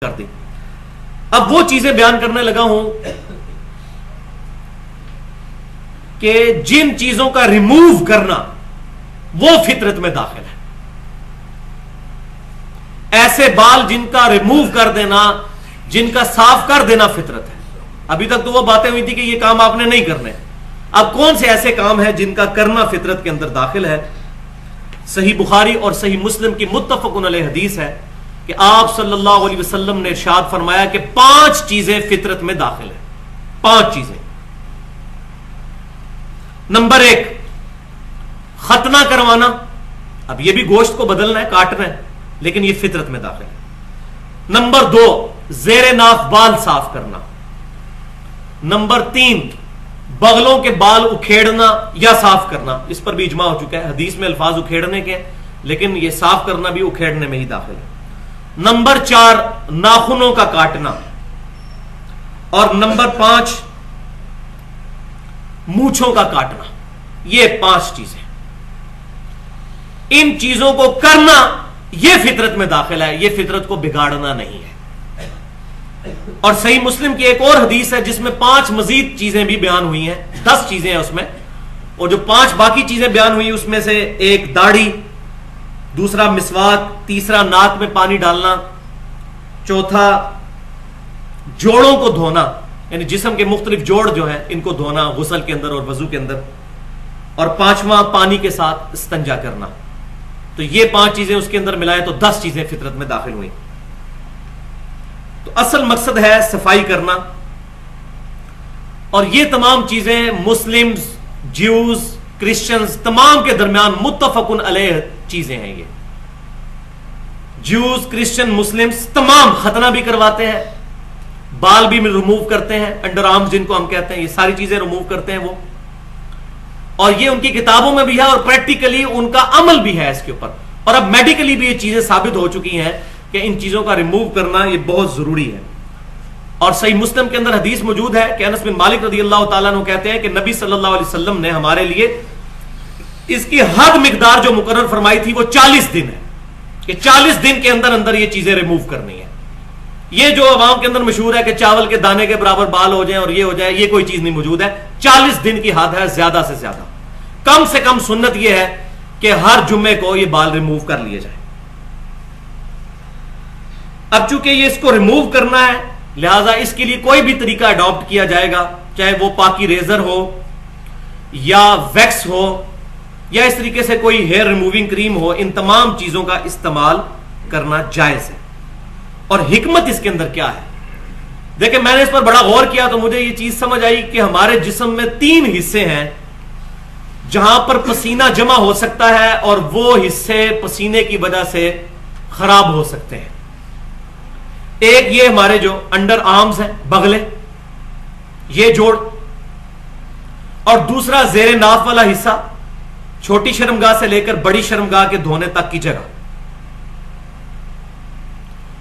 کر دی. اب وہ چیزیں بیان کرنے لگا ہوں کہ جن چیزوں کا ریموو کرنا وہ فطرت میں داخل ہے. ایسے بال جن کا ریموو کر دینا، جن کا صاف کر دینا فطرت ہے. ابھی تک تو وہ باتیں ہوئی تھی کہ یہ کام آپ نے نہیں کرنے. اب کون سے ایسے کام ہیں جن کا کرنا فطرت کے اندر داخل ہے؟ صحیح بخاری اور صحیح مسلم کی متفق علیہ حدیث ہے کہ آپ صلی اللہ علیہ وسلم نے ارشاد فرمایا کہ 5 چیزیں فطرت میں داخل ہیں. 5 چیزیں. نمبر 1، ختنہ کروانا. اب یہ بھی گوشت کو بدلنا ہے، کاٹنا ہے، لیکن یہ فطرت میں داخل ہے. نمبر 2، زیر ناف بال صاف کرنا. نمبر 3، بغلوں کے بال اکھیڑنا یا صاف کرنا. اس پر بھی اجماع ہو چکا ہے، حدیث میں الفاظ اکھیڑنے کے، لیکن یہ صاف کرنا بھی اکھیڑنے میں ہی داخل ہے. نمبر 4، ناخنوں کا کاٹنا. اور نمبر 5، مونچھوں کا کاٹنا. یہ 5 چیزیں. ان چیزوں کو کرنا یہ فطرت میں داخل ہے، یہ فطرت کو بگاڑنا نہیں ہے. اور صحیح مسلم کی ایک اور حدیث ہے جس میں 5 مزید چیزیں بھی بیان ہوئی ہیں. 10 چیزیں ہیں اس میں، اور جو 5 باقی چیزیں بیان ہوئی اس میں سے ایک داڑھی، دوسرا مسواک، تیسرا ناک میں پانی ڈالنا، چوتھا جوڑوں کو دھونا، یعنی جسم کے مختلف جوڑ جو ہیں ان کو دھونا غسل کے اندر اور وضو کے اندر، اور 5واں پانی کے ساتھ استنجا کرنا. تو یہ 5 چیزیں اس کے اندر ملائے تو 10 چیزیں فطرت میں داخل ہوئی. تو اصل مقصد ہے صفائی کرنا. اور یہ تمام چیزیں مسلمز، جیوز، کرسچنز تمام کے درمیان متفقن علیہ چیزیں ہیں. یہ جیوز، کرسچن، مسلمز تمام ختنہ بھی کرواتے ہیں، بال بھی ریموو کرتے ہیں، انڈر آرمز جن کو ہم کہتے ہیں، یہ ساری چیزیں ریموو کرتے ہیں وہ. اور یہ ان کی کتابوں میں بھی ہے اور پریکٹیکلی ان کا عمل بھی ہے اس کے اوپر. اور اب میڈیکلی بھی یہ چیزیں ثابت ہو چکی ہیں کہ ان چیزوں کا ریموو کرنا یہ بہت ضروری ہے. اور صحیح مسلم کے اندر حدیث موجود ہے کہ انس بن مالک رضی اللہ تعالیٰ عنہ کہتے ہیں کہ نبی صلی اللہ علیہ وسلم نے ہمارے لیے اس کی حد مقدار جو مقرر فرمائی تھی وہ 40 دن ہے، کہ 40 دن کے اندر اندر یہ چیزیں ریموو کرنی ہے. یہ جو عوام کے اندر مشہور ہے کہ چاول کے دانے کے برابر بال ہو جائیں اور یہ ہو جائے، یہ کوئی چیز نہیں موجود ہے. 40 دن کی حد ہے، زیادہ سے زیادہ. کم سے کم سنت یہ ہے کہ ہر جمعے کو یہ بال ریموو کر لیے جائیں. اب چونکہ یہ اس کو ریموو کرنا ہے لہذا اس کے لیے کوئی بھی طریقہ اڈاپٹ کیا جائے گا، چاہے وہ پاکی ریزر ہو یا ویکس ہو یا اس طریقے سے کوئی ہیئر ریموونگ کریم ہو. ان تمام چیزوں کا استعمال کرنا جائز ہے. اور حکمت اس کے اندر کیا ہے؟ دیکھیں، میں نے اس پر بڑا غور کیا تو مجھے یہ چیز سمجھ آئی کہ ہمارے جسم میں 3 حصے ہیں جہاں پر پسینہ جمع ہو سکتا ہے اور وہ حصے پسینے کی وجہ سے خراب ہو سکتے ہیں. ایک یہ ہمارے جو انڈر آرمز ہیں، بغلے، یہ جوڑ، اور دوسرا زیر ناف والا حصہ، چھوٹی شرمگاہ سے لے کر بڑی شرمگاہ کے دھونے تک کی جگہ،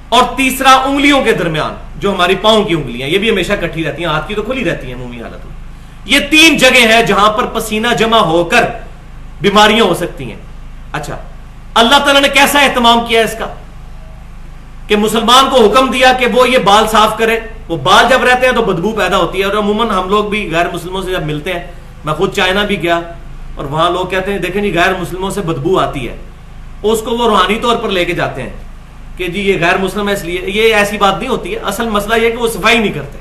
اور تیسرا انگلیوں کے درمیان جو ہماری پاؤں کی انگلیاں، یہ بھی ہمیشہ کٹھی رہتی ہیں، ہاتھ کی تو کھلی رہتی ہیں عمومی حالت میں. یہ 3 جگہ ہیں جہاں پر پسینہ جمع ہو کر بیماریاں ہو سکتی ہیں. اچھا، اللہ تعالیٰ نے کیسا اہتمام کیا اس کا کہ مسلمان کو حکم دیا کہ وہ یہ بال صاف کرے. وہ بال جب رہتے ہیں تو بدبو پیدا ہوتی ہے، اور عموماً ہم لوگ بھی غیر مسلموں سے جب ملتے ہیں، میں خود چائنا بھی گیا اور وہاں لوگ کہتے ہیں دیکھیں جی غیر مسلموں سے بدبو آتی ہے. اس کو وہ روحانی طور پر لے کے جاتے ہیں کہ جی یہ غیر مسلم ہے اس لیے. یہ ایسی بات نہیں ہوتی ہے. اصل مسئلہ یہ کہ وہ صفائی نہیں کرتے.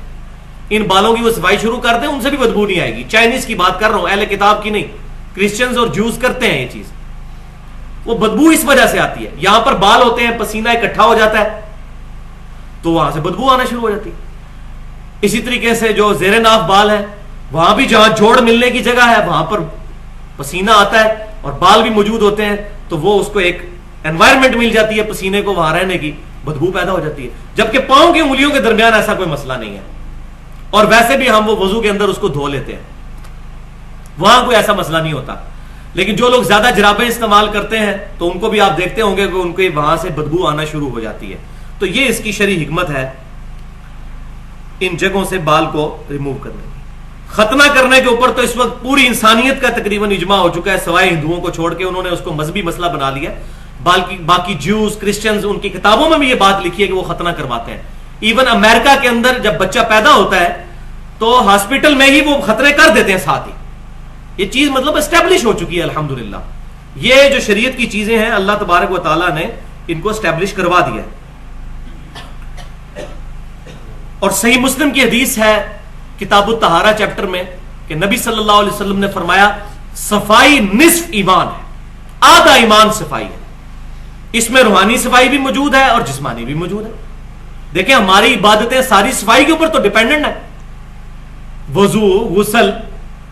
ان بالوں کی وہ صفائی شروع کر دیں ان سے بھی بدبو نہیں آئے گی. چائنیز کی بات کر رہا ہوں، اہل کتاب کی نہیں. کرسچنز اور جوز کرتے ہیں یہ چیز. وہ بدبو اس وجہ سے آتی ہے، یہاں پر بال ہوتے ہیں، پسینہ اکٹھا ہو جاتا ہے تو وہاں سے بدبو آنا شروع ہو جاتی ہے. اسی طریقے سے جو زیر ناف بال ہے، وہاں بھی جہاں جوڑ ملنے کی جگہ ہے وہاں پر پسینہ آتا ہے اور بال بھی موجود ہوتے ہیں، تو وہ اس کو ایک انوائرمنٹ مل جاتی ہے پسینے کو وہاں رہنے کی، بدبو پیدا ہو جاتی ہے. جبکہ پاؤں کی انگلیوں کے درمیان ایسا کوئی مسئلہ نہیں ہے، اور ویسے بھی ہم وہ وضو کے اندر اس کو دھو لیتے ہیں، وہاں کوئی ایسا مسئلہ نہیں ہوتا. لیکن جو لوگ زیادہ جرابیں استعمال کرتے ہیں تو ان کو بھی آپ دیکھتے ہوں گے کہ ان کو وہاں سے بدبو آنا شروع ہو جاتی ہے. تو یہ اس کی شرعی حکمت ہے ان جگہوں سے بال کو ریموو کرنے کی. ختنہ کرنے کے اوپر تو اس وقت پوری انسانیت کا تقریباً اجماع ہو چکا ہے، سوائے ہندوؤں کو چھوڑ کے. انہوں نے اس کو مذہبی مسئلہ بنا لیا. باقی جیوز کرسچنز ان کی کتابوں میں بھی یہ بات لکھی ہے کہ وہ ختنہ کرواتے ہیں. ایون امریکہ کے اندر جب بچہ پیدا ہوتا ہے تو ہاسپٹل میں ہی وہ ختنے کر دیتے ہیں ساتھ ہی. یہ چیز مطلب اسٹیبلش ہو چکی ہے الحمدللہ. یہ جو شریعت کی چیزیں ہیں اللہ تبارک و تعالیٰ نے ان کو اسٹیبلش کروا دیا ہے. اور صحیح مسلم کی حدیث ہے کتاب الطہارہ چیپٹر میں کہ نبی صلی اللہ علیہ وسلم نے فرمایا صفائی نصف ایمان ہے, آدھا ایمان صفائی ہے. اس میں روحانی صفائی بھی موجود ہے اور جسمانی بھی موجود ہے. دیکھیں ہماری عبادتیں ساری صفائی کے اوپر تو ڈیپینڈنٹ ہے. وضو, غسل,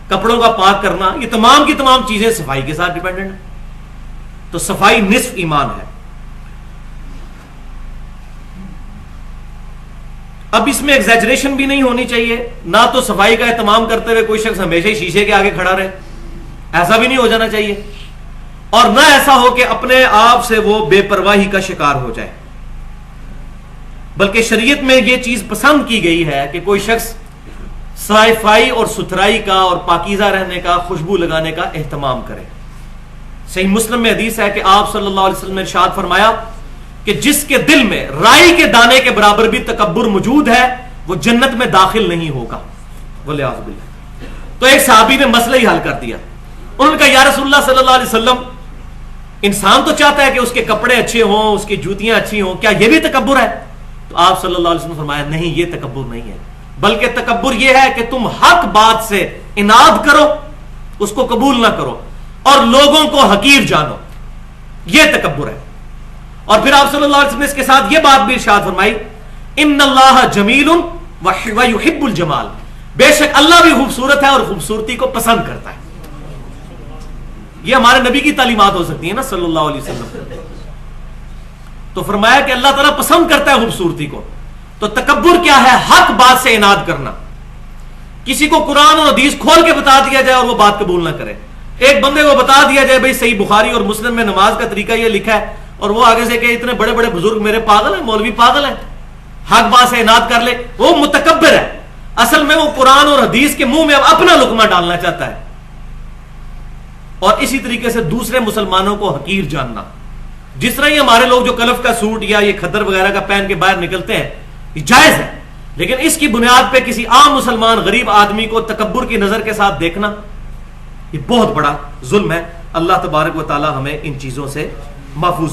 کپڑوں کا پاک کرنا, یہ تمام کی تمام چیزیں صفائی کے ساتھ ڈیپینڈنٹ ہیں. تو صفائی نصف ایمان ہے. اب اس میں ایگزیجریشن بھی نہیں ہونی چاہیے. نہ تو صفائی کا اہتمام کرتے ہوئے کوئی شخص ہمیشہ ہی شیشے کے آگے کھڑا رہے, ایسا بھی نہیں ہو جانا چاہیے. اور نہ ایسا ہو کہ اپنے آپ سے وہ بے پرواہی کا شکار ہو جائے. بلکہ شریعت میں یہ چیز پسند کی گئی ہے کہ کوئی شخص صفائی اور ستھرائی کا اور پاکیزہ رہنے کا, خوشبو لگانے کا اہتمام کرے. صحیح مسلم میں حدیث ہے کہ آپ صلی اللہ علیہ وسلم نے ارشاد فرمایا کہ جس کے دل میں رائی کے دانے کے برابر بھی تکبر موجود ہے وہ جنت میں داخل نہیں ہوگا. والعیاذ باللہ. تو ایک صحابی نے مسئلہ ہی حل کر دیا. انہوں نے کہا یا رسول اللہ صلی اللہ علیہ وسلم, انسان تو چاہتا ہے کہ اس کے کپڑے اچھے ہوں, اس کی جوتیاں اچھی ہوں, کیا یہ بھی تکبر ہے؟ تو آپ صلی اللہ علیہ وسلم نے فرمایا نہیں, یہ تکبر نہیں ہے, بلکہ تکبر یہ ہے کہ تم حق بات سے اناد کرو, اس کو قبول نہ کرو اور لوگوں کو حقیر جانو, یہ تکبر ہے. اور پھر آپ صلی اللہ علیہ وسلم نے اس کے ساتھ یہ بات بھی ارشاد فرمائی ان اللہ جمیل ویحب الجمال, بے شک اللہ بھی خوبصورت ہے اور خوبصورتی کو پسند کرتا ہے. یہ ہمارے نبی کی تعلیمات ہو سکتی ہیں نا صلی اللہ علیہ وسلم. تو فرمایا کہ اللہ تعالیٰ پسند کرتا ہے خوبصورتی کو. تو تکبر کیا ہے؟ حق بات سے اناد کرنا. کسی کو قرآن اور حدیث کھول کے بتا دیا جائے اور وہ بات قبول نہ کرے. ایک بندے کو بتا دیا جائے بھائی صحیح بخاری اور مسلم میں نماز کا طریقہ یہ لکھا ہے, اور وہ آگے سے کہ اتنے بڑے بڑے بزرگ میرے پاگل ہیں, مولوی پاگل ہیں, حق بات سے اناد کر لے, وہ متکبر ہے. اصل میں وہ قرآن اور حدیث کے منہ میں اپنا لقمہ ڈالنا چاہتا ہے. اور اسی طریقے سے دوسرے مسلمانوں کو حقیر جاننا. جس طرح یہ ہمارے لوگ جو کلف کا سوٹ یا یہ کھدر وغیرہ کا پہن کے باہر نکلتے ہیں, یہ جائز ہے, لیکن اس کی بنیاد پہ کسی عام مسلمان غریب آدمی کو تکبر کی نظر کے ساتھ دیکھنا یہ بہت بڑا ظلم ہے. اللہ تبارک و تعالی ہمیں ان چیزوں سے محفوظ